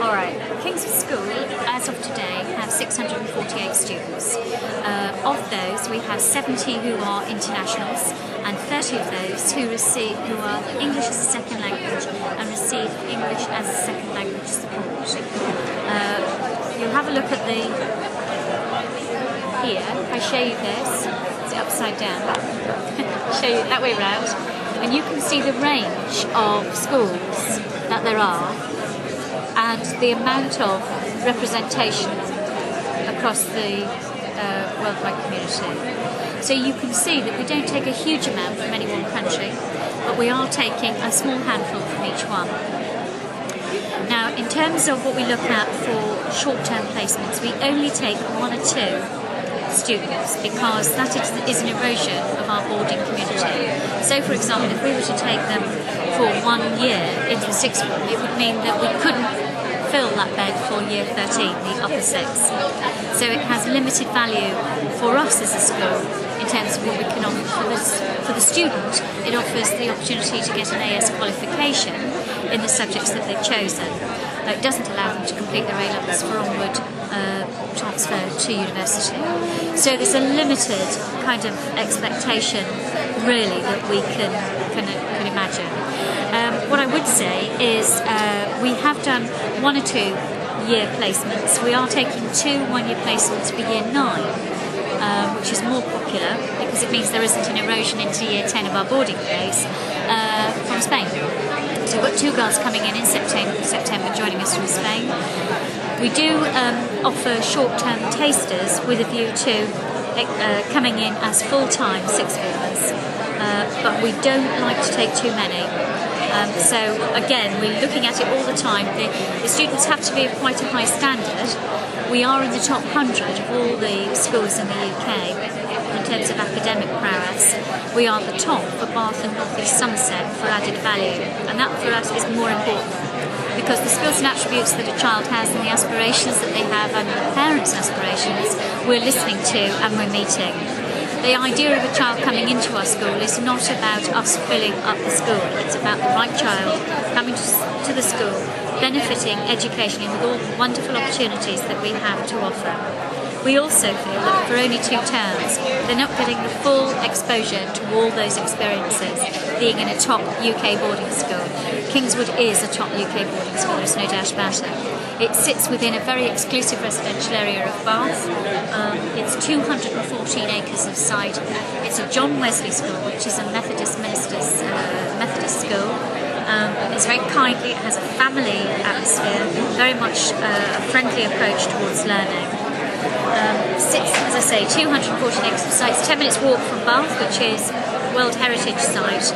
Alright, Kingswood School, as of today, have 648 students. Of those, we have 70 who are internationals and 30 of those who are English as a second language and receive English as a second language support. You'll have a look at here, if I show you this, it's upside down, show you that way round, and you can see the range of schools that there are and the amount of representation across the worldwide community. So you can see that we don't take a huge amount from any one country, but we are taking a small handful from each one. Now, in terms of what we look at for short-term placements, we only take 1 or 2 students because that is an erosion of our boarding community. So, for example, if we were to take them for 1 year into the sixth form, it would mean that we couldn't fill that bed for year 13, the upper sixth. So it has limited value for us as a school in terms of what we can offer for the student. It offers the opportunity to get an AS qualification in the subjects that they've chosen. It doesn't allow them to complete their A-levels for onward transfer to university. So there's a limited kind of expectation, really, that we can imagine. What I would say is we have done 1 or 2 year placements. We are taking 2 1-year placements for year 9, which is more popular because it means there isn't an erosion into year 10 of our boarding place from Spain. So we've got 2 girls coming in September joining us from Spain. We do offer short-term tasters with a view to coming in as full-time sixth formers, but we don't like to take too many. So again, we're looking at it all the time. The students have to be of quite a high standard. We are in the top 100 of all the schools in the UK in terms of academic prowess. We are the top for Bath and North East Somerset for added value, and that for us is more important because the skills and attributes that a child has and the aspirations that they have and the parents' aspirations we're listening to and we're meeting. The idea of a child coming into our school is not about us filling up the school, it's about the right child coming to the school, benefiting educationally with all the wonderful opportunities that we have to offer. We also feel that for only 2 terms, they're not getting the full exposure to all those experiences, being in a top UK boarding school. Kingswood is a top UK boarding school, there's no doubt about it. It sits within a very exclusive residential area of Bath. It's 214 acres of site. It's a John Wesley school, which is a Methodist minister's Methodist school. It's very kindly, it has a family atmosphere, very much a friendly approach towards learning. Sits, as I say, 214 acres of site. It's 10 minutes walk from Bath, which is World Heritage Site,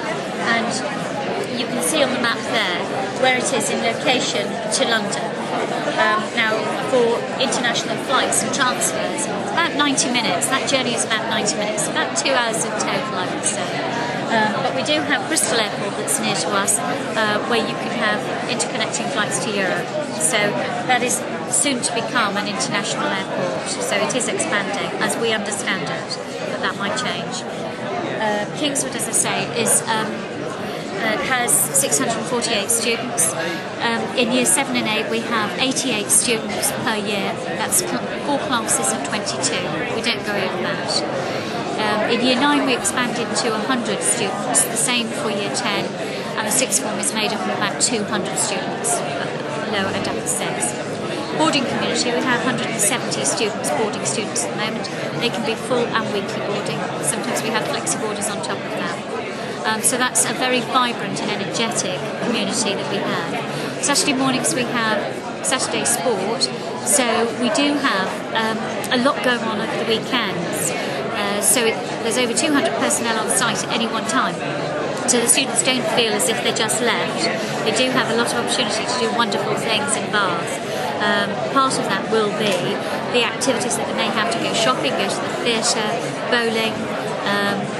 and you can see on the map there where it is in location to London. Now, for international flights and transfers, it's about 90 minutes. That journey is about 90 minutes, about 2 hours in total, I would say. But we do have Bristol Airport that's near to us, where you can have interconnecting flights to Europe. So that is soon to become an international airport. So it is expanding, as we understand it, but that might change. Kingswood, as I say, has 648 students. In year 7 and 8 we have 88 students per year. That's 4 classes of 22. We don't go over that. In year 9 we expanded to 100 students, the same for year 10, and the sixth form is made up of about 200 students, lower and upper 6. Boarding community, we have 170 students, boarding students at the moment. They can be full and weekly boarding. Sometimes we have flexi boarders on top of that. So that's a very vibrant and energetic community that we have. Saturday mornings we have Saturday sport, so we do have a lot going on over the weekends. There's over 200 personnel on site at any one time. So the students don't feel as if they're just left. They do have a lot of opportunity to do wonderful things in Bath. Part of that will be the activities that they may have to go shopping, go to the theatre, bowling,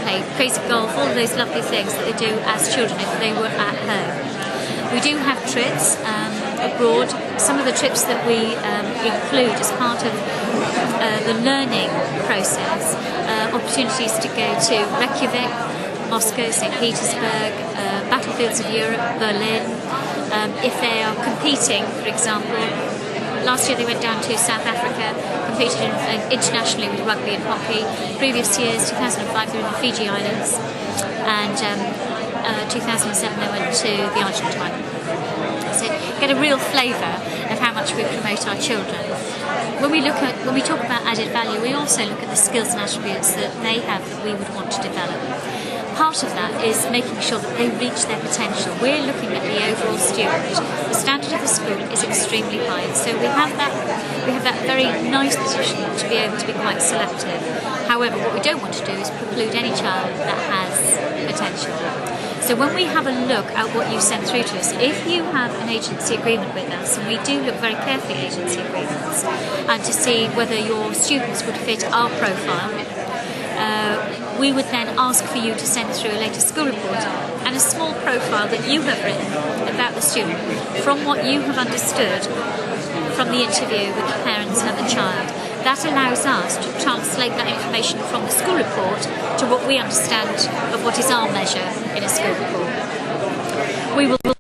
play crazy golf, all of those lovely things that they do as children if they were at home. We do have trips abroad. Some of the trips that we include as part of the learning process, opportunities to go to Reykjavik, Moscow, St. Petersburg, battlefields of Europe, Berlin. If they are competing, for example, last year they went down to South Africa, competed internationally with rugby and hockey. Previous years, 2005, they were in the Fiji Islands, and 2007 they went to the Argentine. So get a real flavour of how much we promote our children. When we talk about added value, we also look at the skills and attributes that they have that we would want to develop. Part of that is making sure that they reach their potential. We're looking at the overall student. The standard of the school is extremely high, so we have that very nice position to be able to be quite selective. However, what we don't want to do is preclude any child that has potential. So when we have a look at what you send through to us, if you have an agency agreement with us, and we do look very carefully at agency agreements, and to see whether your students would fit our profile, we would then ask for you to send through a latest school report and a small profile that you have written about the student from what you have understood from the interview with the parents and the child. That allows us to translate that information from the school report to what we understand of what is our measure in a school report. We will